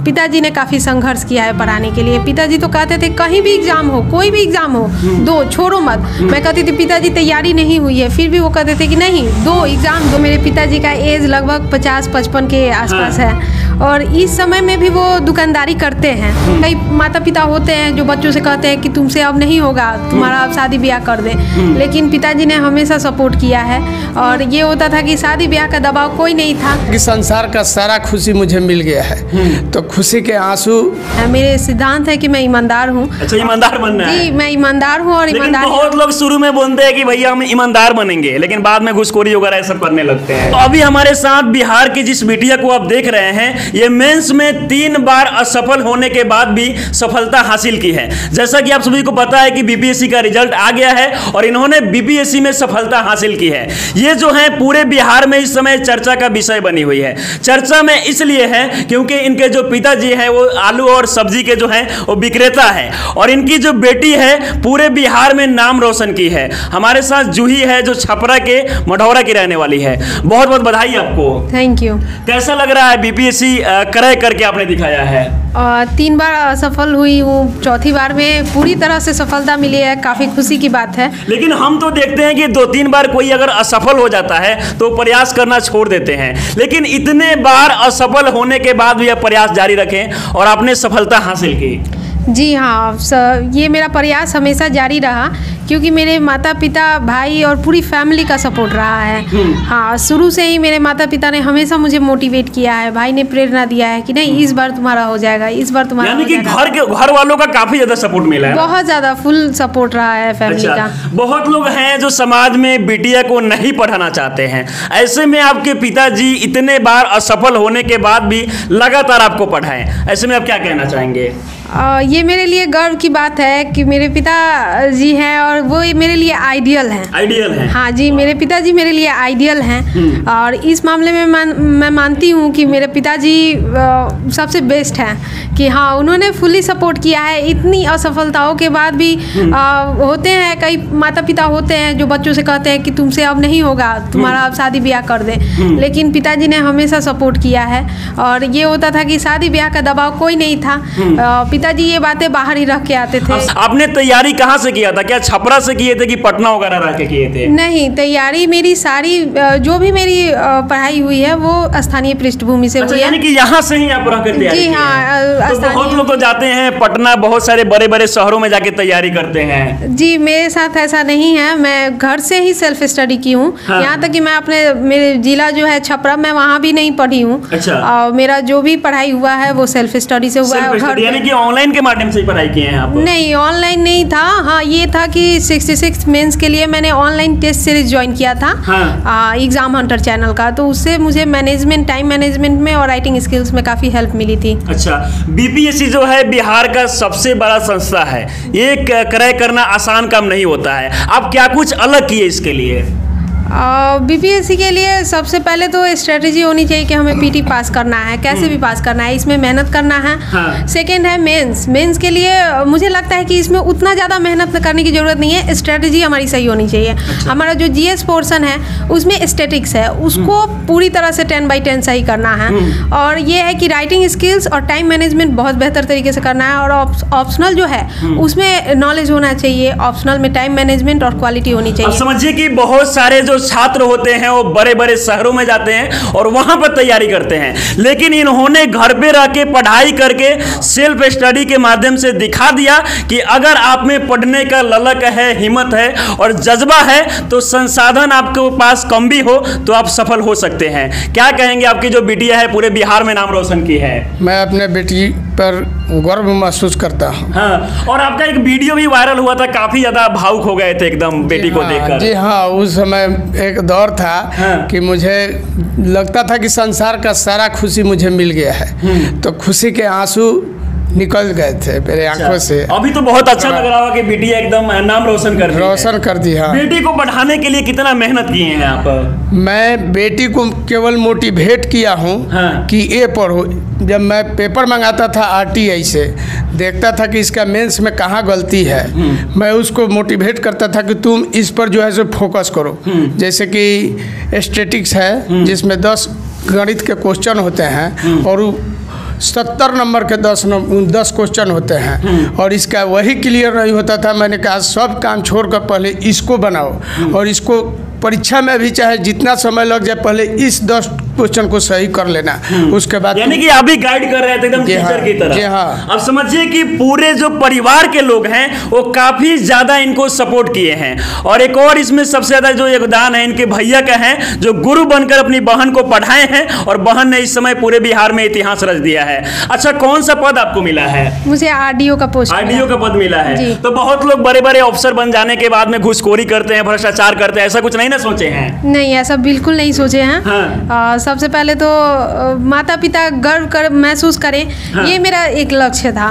पिताजी ने काफ़ी संघर्ष किया है पढ़ाने के लिए। पिताजी तो कहते थे कहीं भी एग्ज़ाम हो, कोई भी एग्ज़ाम हो, दो, छोड़ो मत। मैं कहती थी पिताजी तैयारी नहीं हुई है, फिर भी वो कहते थे कि नहीं, दो एग्ज़ाम दो। मेरे पिताजी का एज लगभग 50-55 के आसपास है और इस समय में भी वो दुकानदारी करते हैं। कई माता पिता होते हैं जो बच्चों से कहते हैं कि तुमसे अब नहीं होगा, तुम्हारा अब शादी ब्याह कर दे, लेकिन पिताजी ने हमेशा सपोर्ट किया है। और ये होता था कि शादी ब्याह का दबाव कोई नहीं था कि संसार का सारा खुशी मुझे मिल गया है, तो खुशी के आंसू। मेरे सिद्धांत है कि मैं ईमानदार हूँ। अच्छा, ईमानदार बनना है। जी, मैं ईमानदार हूँ। और ईमानदार बहुत लोग शुरू में बोलते हैं कि भैया हम ईमानदार बनेंगे, लेकिन बाद में घुसखोरी वगैरह सब करने लगते हैं। तो अभी हमारे साथ बिहार की जिस बिटिया को आप देख रहे हैं, ये मेंस में 3 बार असफल होने के बाद भी सफलता हासिल की है। जैसा कि आप सभी को पता है कि बीपीएससी का रिजल्ट आ गया है और इन्होंने बीपीएससी में सफलता हासिल की है। ये जो है पूरे बिहार में इस समय चर्चा का विषय बनी हुई है। चर्चा में इसलिए है क्योंकि इनके जो पिताजी हैं वो आलू और सब्जी के जो हैं वो विक्रेता है और इनकी जो बेटी है पूरे बिहार में नाम रोशन की है। हमारे साथ जूही है जो छपरा के मढ़ौरा की रहने वाली है। बहुत बहुत बधाई आपको। Thank you. कैसा लग रहा है बीपीएससी क्रय करके आपने दिखाया है? 3 बार असफल हुई हूँ, चौथी बार में पूरी तरह से सफलता मिली है, काफ़ी खुशी की बात है। लेकिन हम तो देखते हैं कि 2-3 बार कोई अगर असफल हो जाता है तो प्रयास करना छोड़ देते हैं, लेकिन इतने बार असफल होने के बाद भी आप प्रयास जारी रखें और आपने सफलता हासिल की। जी हाँ, ये मेरा प्रयास हमेशा जारी रहा क्योंकि मेरे माता पिता, भाई और पूरी फैमिली का सपोर्ट रहा है। हाँ, शुरू से ही मेरे माता पिता ने हमेशा मुझे मोटिवेट किया है। भाई ने प्रेरणा दिया है कि नहीं, इस बार तुम्हारा हो जाएगा, इस बार तुम्हारा यानी कि घर वालों का काफी ज्यादा सपोर्ट मिला है। बहुत ज्यादा फुल सपोर्ट रहा है फैमिली का। बहुत लोग हैं जो समाज में बिटिया को नहीं पढ़ाना चाहते हैं, ऐसे में आपके पिताजी इतने बार असफल होने के बाद भी लगातार आपको पढ़ाएं, ऐसे में आप क्या कहना चाहेंगे? ये मेरे लिए गर्व की बात है कि मेरे पिताजी हैं और वो मेरे लिए आइडियल हैं। आइडियल हैं? हाँ जी, मेरे पिताजी मेरे लिए आइडियल हैं और इस मामले में मैं मानती हूँ कि मेरे पिताजी सबसे बेस्ट हैं कि हाँ, उन्होंने फुली सपोर्ट किया है। इतनी असफलताओं के बाद भी होते हैं कई माता पिता होते हैं जो बच्चों से कहते हैं कि तुमसे अब नहीं होगा, तुम्हारा अब शादी ब्याह कर दे, लेकिन पिताजी ने हमेशा सपोर्ट किया है। और ये होता था कि शादी ब्याह का दबाव कोई नहीं था, पिताजी ये बातें बाहर ही रख के आते थे। आपने तैयारी कहाँ से किया था? क्या छपरा से किए थे कि पटना वगैरह रह के किए थे? नहीं, तैयारी मेरी सारी जो भी मेरी पढ़ाई हुई है वो स्थानीय पृष्ठभूमि से हुई है। यानी कि यहाँ से ही आप रह कर तैयारी? जी हाँ। तो बहुत लोग तो जाते हैं पटना, बहुत सारे बड़े बड़े शहरों में जाके तैयारी करते हैं। जी, मेरे साथ ऐसा नहीं है, मैं घर से ही सेल्फ स्टडी की हूँ। हाँ। यहाँ तक कि मैं मेरे जिला जो है छपरा, मैं वहाँ भी नहीं पढ़ी हूँ। अच्छा। मेरा जो भी पढ़ाई हुआ है वो सेल्फ स्टडी से हुआ है। यानी कि ऑनलाइन के माध्यम से ही पढ़ाई किए हैं आप? नहीं, ऑनलाइन नहीं था। हाँ, ये था कि 66 मेंस के लिए मैंने ऑनलाइन टेस्ट सीरीज ज्वाइन किया था। हाँ। एग्जाम हंटर चैनल का, तो उससे मुझे मैनेजमेंट, टाइम मैनेजमेंट में और राइटिंग स्किल्स में काफ़ी हेल्प मिली थी। अच्छा, बीपीएससी जो है बिहार का सबसे बड़ा संस्था है, ये क्रय करना आसान काम नहीं होता है। आप क्या कुछ अलग किए इसके लिए? बीपीएससी के लिए सबसे पहले तो स्ट्रेटेजी होनी चाहिए कि हमें पीटी पास करना है, कैसे भी पास करना है, इसमें मेहनत करना है। हाँ। सेकेंड है मेंस के लिए मुझे लगता है कि इसमें उतना ज़्यादा मेहनत करने की ज़रूरत नहीं है, स्ट्रेटेजी हमारी सही होनी चाहिए। अच्छा। हमारा जो जीएस पोर्शन है उसमें स्टैटिक्स है, उसको पूरी तरह से 10/10 सही करना है। और ये है कि राइटिंग स्किल्स और टाइम मैनेजमेंट बहुत बेहतर तरीके से करना है। और ऑप्शनल जो है उसमें नॉलेज होना चाहिए, ऑप्शनल में टाइम मैनेजमेंट और क्वालिटी होनी चाहिए। समझिए कि बहुत सारे जो छात्र होते हैं वो बड़े बड़े शहरों में जाते हैं और वहां पर तैयारी करते हैं, लेकिन इन्होंने घर पे रह के पढ़ाई करके सेल्फ स्टडी के माध्यम से दिखा दिया कि अगर आप में पढ़ने का ललक है, हिम्मत है और जज्बा है, तो संसाधन आपके पास कम भी हो तो आप सफल हो सकते हैं। क्या कहेंगे? आपकी जो बिटिया है पूरे बिहार में नाम रोशन की है। मैं अपने बेटी पर गर्व महसूस करता हूँ। हाँ, और आपका एक वीडियो भी वायरल हुआ था, काफी ज्यादा भावुक हो गए थे एकदम बेटी को देखकर। जी हाँ, उस समय एक दौर था। हाँ। कि मुझे लगता था कि संसार का सारा खुशी मुझे मिल गया है, तो खुशी के आंसू निकल गए थे मेरे आंखों से। अभी तो बहुत अच्छा लग रहा होगा कि बेटिया एकदम नाम रोशन कर दी। हाँ। बेटी को बढ़ाने के लिए कितना मेहनत किए हैं आप? मैं बेटी को केवल मोटिवेट किया हूँ। हाँ। कि ये पढ़ो। जब मैं पेपर मंगाता था आरटीआई से, देखता था कि इसका मेंस में कहाँ गलती है, मैं उसको मोटिवेट करता था कि तुम इस पर जो है सो फोकस करो। जैसे कि स्टैटिक्स है जिसमें 10 गणित के क्वेश्चन होते हैं और 70 नंबर के 10 क्वेश्चन होते हैं और इसका वही क्लियर नहीं होता था। मैंने कहा सब काम छोड़कर पहले इसको बनाओ और इसको परीक्षा में भी चाहे जितना समय लग जाए पहले इस 10 क्वेश्चन को सही कर लेना, उसके बाद यानी कि आप भी गाइड कर रहे थे एकदम टीचर की तरह। जी हाँ। अब समझिए कि पूरे जो परिवार के लोग हैं वो काफी ज्यादा इनको सपोर्ट किए हैं और एक और इसमें सबसे ज्यादा जो योगदान है इनके भैया का है जो गुरु बनकर अपनी बहन को पढ़ाए हैं और बहन ने इस समय पूरे बिहार में इतिहास रच दिया है। अच्छा, कौन सा पद आपको मिला है? मुझे आरडीओ का पोस्ट, आरडीओ का पद मिला है। तो बहुत लोग बड़े बड़े अफसर बन जाने के बाद में घूसखोरी करते हैं, भ्रष्टाचार करते हैं, ऐसा कुछ नहीं ना सोचे हैं? नहीं, ऐसा बिल्कुल नहीं सोचे हैं। हाँ। सबसे पहले तो माता पिता गर्व कर महसूस करें। हाँ। ये मेरा एक लक्ष्य था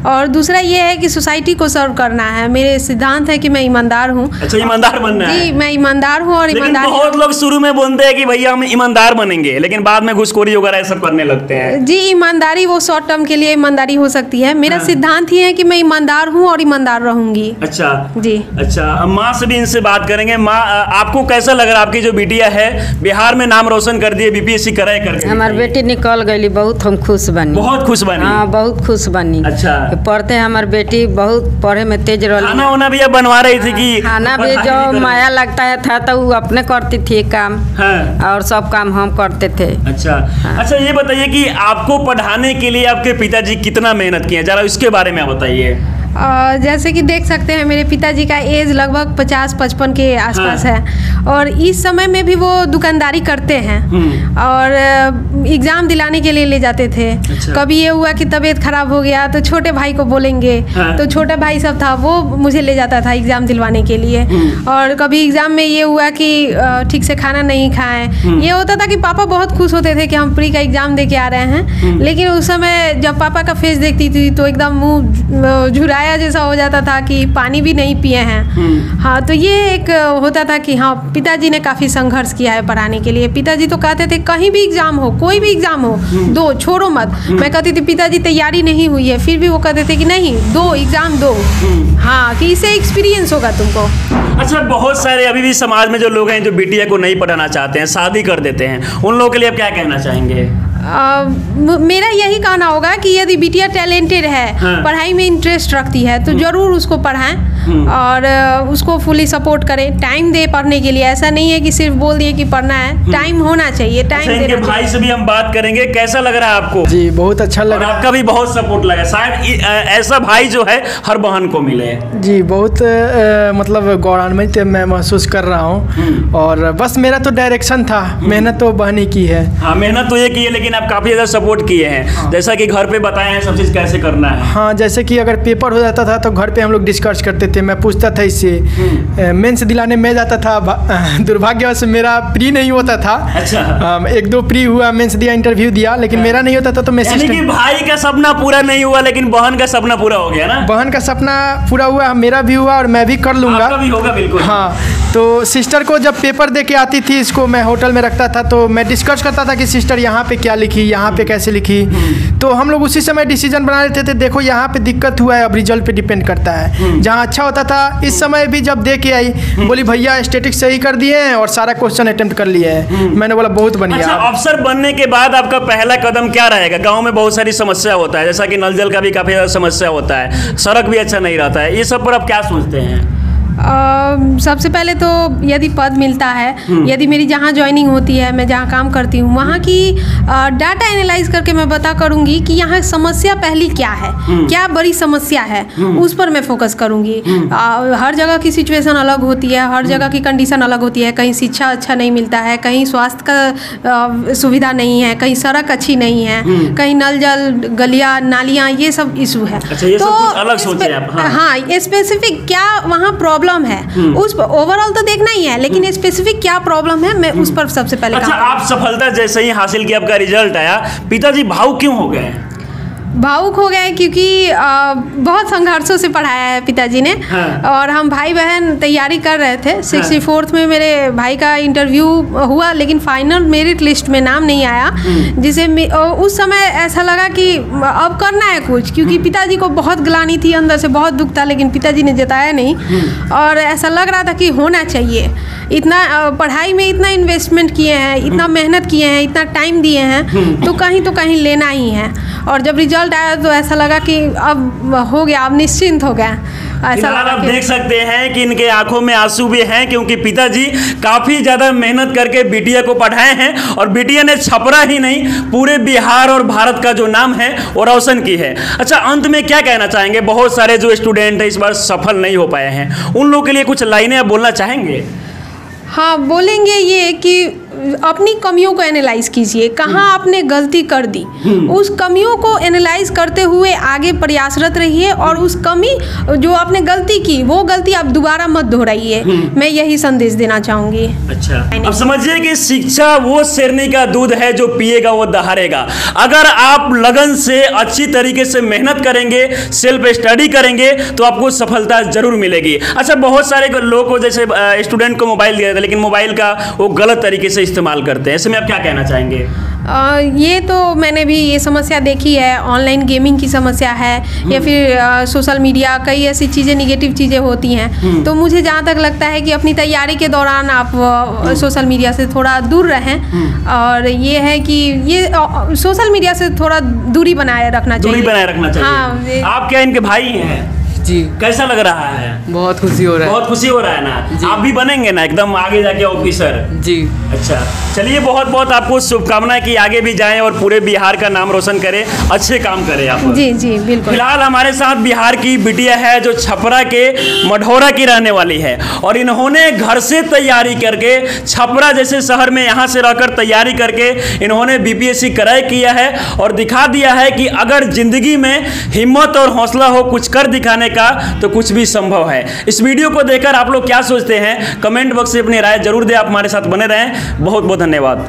और दूसरा ये है कि सोसाइटी को सर्व करना है। मेरे सिद्धांत है कि मैं ईमानदार हूँ। अच्छा, ईमानदार बनना है? जी, मैं ईमानदार हूँ और ईमानदार। बहुत लोग शुरू में बोलते हैं कि भैया हम ईमानदार बनेंगे, लेकिन बाद में घूसखोरी वगैरह सब करने लगते हैं। जी, ईमानदारी वो शॉर्ट टर्म के लिए ईमानदारी हो सकती है। मेरा सिद्धांत ही है कि मैं ईमानदार हूँ और ईमानदार रहूंगी। अच्छा जी। अच्छा, माँ से भी इनसे बात करेंगे। माँ, आपको कैसा लग रहा है? आपकी जो बिटिया है बिहार में नाम रोशन कर दिए, बीपीएससी कराए करके। हमार बेटी निकल गई, बहुत हम खुश बनी। बहुत खुश बनी? हाँ, बहुत खुश बनी। अच्छा। पढ़ते हमार बेटी बहुत पढ़े में तेज रही। खाना वाना भी अब बनवा रही थी कि? खाना भी जो माया लगता है था तो वो अपने करती थी काम। हाँ। और सब काम हम करते थे। अच्छा। हाँ। अच्छा, ये बताइए कि आपको पढ़ाने के लिए आपके पिताजी कितना मेहनत किए, जरा इसके बारे में बताइए। जैसे कि देख सकते हैं मेरे पिताजी का एज लगभग 50-55 के आसपास है और इस समय में भी वो दुकानदारी करते हैं और एग्ज़ाम दिलाने के लिए ले जाते थे। अच्छा। कभी ये हुआ कि तबीयत खराब हो गया तो छोटे भाई को बोलेंगे। हाँ। तो छोटा भाई सब था वो मुझे ले जाता था एग्ज़ाम दिलवाने के लिए। और कभी एग्ज़ाम में ये हुआ कि ठीक से खाना नहीं खाएं। ये होता था कि पापा बहुत खुश होते थे कि हम प्री का एग्ज़ाम दे के आ रहे हैं, लेकिन उस समय जब पापा का फेस देखती थी तो एकदम मुँह झुराया जैसा हो जाता था कि पानी भी नहीं पिए हैं। हाँ, तो ये एक होता था कि हाँ, पिताजी ने काफ़ी संघर्ष किया है पढ़ाने के लिए। पिताजी तो कहते थे कहीं भी एग्जाम हो, कोई भी एग्जाम हो, दो, छोड़ो मत। मैं कहती थी पिताजी तैयारी नहीं हुई है, फिर भी वो कहते थे कि नहीं, दो एग्जाम दो। हाँ, कि इससे एक्सपीरियंस होगा तुमको। अच्छा, बहुत सारे अभी भी समाज में जो लोग हैं जो बिटिया को नहीं पढ़ाना चाहते हैं, शादी कर देते हैं, उन लोगों के लिए आप क्या कहना चाहेंगे? मेरा यही कहना होगा कि यदि बिटिया टैलेंटेड है, हाँ। पढ़ाई में इंटरेस्ट रखती है तो जरूर उसको पढ़ाएं और उसको फुली सपोर्ट करें। टाइम दे पढ़ने के लिए, ऐसा नहीं है कि सिर्फ बोल दिए कि पढ़ना है, टाइम होना चाहिए। टाइम देना। भाई से भी हम बात करेंगे, कैसा लग रहा है आपको? जी, बहुत अच्छा लग रहा है। आपका भी बहुत सपोर्ट लगा, शायद ऐसा भाई जो है हर बहन को मिले। जी, बहुत मतलब गौरवान्वित मैं महसूस कर रहा हूँ और बस मेरा तो डायरेक्शन था, मेहनत तो बहन ही की है। हाँ, मेहनत तो ये की है, लेकिन आप काफी ज्यादा सपोर्ट किए हैं। हाँ। जैसा कि घर पे बताए हैं सब चीज कैसे करना है। हाँ, जैसे कि अगर पेपर हो जाता था तो घर पे हम लोग डिस्कस करते थे। मैं पूछता था इससे, मेंस दिलाने में जाता था। दुर्भाग्यवश मेरा प्री नहीं होता था। अच्छा। 1-2 प्री हुआ, मेंस दिया, इंटरव्यू दिया, लेकिन मेरा नहीं होता था। तो मैं भाई का सपना पूरा नहीं हुआ लेकिन बहन का सपना पूरा हो गया ना? बहन का सपना पूरा हुआ, मेरा भी हुआ और मैं भी कर लूंगा। आपका भी होगा बिल्कुल। हाँ, तो सिस्टर को जब पेपर दे के आती थी, इसको मैं होटल में रखता था तो मैं डिस्कस करता था कि सिस्टर यहाँ पे क्या लिखी, यहाँ पे कैसे लिखी। तो हम लोग उसी समय डिसीजन बना लेते थे, देखो यहाँ पे दिक्कत हुआ है, अब रिजल्ट पे डिपेंड करता है। जहाँ अच्छा होता था, इस समय भी जब दे के आई बोली भैया स्टैटिक्स सही कर दिए हैं और सारा क्वेश्चन अटेम्प्ट कर लिया है। मैंने बोला बहुत बढ़िया। अच्छा, अफसर बनने के बाद आपका पहला कदम क्या रहेगा? गाँव में बहुत सारी समस्या होता है, जैसा कि नल जल का भी काफी ज्यादा समस्या होता है, सड़क भी अच्छा नहीं रहता है, ये सब पर आप क्या सोचते हैं? सबसे पहले तो यदि पद मिलता है, यदि मेरी जहाँ ज्वाइनिंग होती है, मैं जहाँ काम करती हूँ, वहाँ की डाटा एनालाइज करके मैं पता करूँगी कि यहाँ समस्या पहली क्या है, क्या बड़ी समस्या है, उस पर मैं फोकस करूँगी। हर जगह की सिचुएशन अलग होती है, हर जगह की कंडीशन अलग होती है। कहीं शिक्षा अच्छा नहीं मिलता है, कहीं स्वास्थ्य का सुविधा नहीं है, कहीं सड़क अच्छी नहीं है, कहीं नल जल, गलियाँ, नालियाँ, ये सब इशू है। अच्छा, ये तो सब कुछ अलग सोचे आप। हाँ, स्पेसिफिक क्या वहाँ प्रॉब्लम है, उस ओवरऑल तो देखना ही है, लेकिन स्पेसिफिक क्या प्रॉब्लम है मैं उस पर सबसे पहले। अच्छा, आप सफलता जैसे ही हासिल की, आपका रिजल्ट आया, पिताजी भावुक क्यों हो गए? भावुक हो गए क्योंकि बहुत संघर्षों से पढ़ाया है पिताजी ने। और हम भाई बहन तैयारी कर रहे थे। 64th में मेरे भाई का इंटरव्यू हुआ, लेकिन फाइनल मेरिट लिस्ट में नाम नहीं आया, जिसे उस समय ऐसा लगा कि अब करना है कुछ, क्योंकि पिताजी को बहुत ग्लानि थी, अंदर से बहुत दुख था, लेकिन पिताजी ने जताया नहीं। और ऐसा लग रहा था कि होना चाहिए। इतना पढ़ाई में इतना इन्वेस्टमेंट किए हैं, इतना मेहनत किए हैं, इतना टाइम दिए हैं, तो कहीं लेना ही है। और जब रिजल्ट आया तो ऐसा लगा कि अब हो गया, अब निश्चिंत हो गया। ऐसा आप देख सकते हैं कि इनके आंखों में आंसू भी हैं, क्योंकि पिताजी काफी ज्यादा मेहनत करके बिटिया को पढ़ाए हैं और बिटिया ने छपरा ही नहीं पूरे बिहार और भारत का जो नाम है वो रोशन की है। अच्छा, अंत में क्या कहना चाहेंगे? बहुत सारे जो स्टूडेंट है इस बार सफल नहीं हो पाए हैं, उन लोगों के लिए कुछ लाइनें आप बोलना चाहेंगे? हाँ, बोलेंगे ये कि अपनी कमियों को एनालाइज कीजिए, कहाँ आपने गलती कर दी, उस कमियों को एनालाइज करते हुए आगे प्रयासरत रहिए, और उस कमी जो आपने गलती की वो गलती आप दोबारा मत दोहराइए। मैं यही संदेश देना चाहूँगी। अच्छा, अब समझिए कि शिक्षा वो शेरनी का दूध है जो पिएगा वो दहाड़ेगा। अगर आप लगन से अच्छी तरीके से मेहनत करेंगे, सेल्फ स्टडी करेंगे, तो आपको सफलता जरूर मिलेगी। अच्छा, बहुत सारे लोगों को जैसे स्टूडेंट को मोबाइल दिया जाता है, लेकिन मोबाइल का वो गलत तरीके से इस्तेमाल करते हैं, ऐसे में आप क्या कहना चाहेंगे? ये तो मैंने भी ये समस्या देखी है, ऑनलाइन गेमिंग की समस्या है, या फिर सोशल मीडिया, कई ऐसी चीज़ें निगेटिव चीज़ें होती हैं। तो मुझे जहाँ तक लगता है कि अपनी तैयारी के दौरान आप सोशल मीडिया से थोड़ा दूर रहें, और ये है कि ये सोशल मीडिया से थोड़ा दूरी बनाए रखना चाहिए। हाँ, आप क्या इनके भाई हैं? जी। कैसा लग रहा है? बहुत खुशी हो रहा है। बहुत खुशी हो रहा है ना? आप भी बनेंगे ना एकदम आगे जाके ऑफिसर? जी। अच्छा, चलिए, बहुत बहुत आपको शुभकामनाएं कि आगे भी जाएं और पूरे बिहार का नाम रोशन करें, अच्छे काम करें आप। जी जी बिल्कुल। फिलहाल हमारे साथ बिहार की बिटिया है जो छपरा के मढ़ौरा की रहने वाली है, और इन्होंने घर से तैयारी करके छपरा जैसे शहर में यहाँ से रहकर तैयारी करके इन्होंने बीपीएससी क्रैक किया है और दिखा दिया है कि अगर जिंदगी में हिम्मत और हौसला हो कुछ कर दिखाने का तो कुछ भी संभव है। इस वीडियो को देखकर आप लोग क्या सोचते हैं? कमेंट बॉक्स में अपनी राय जरूर दें। आप हमारे साथ बने रहें। बहुत बहुत धन्यवाद।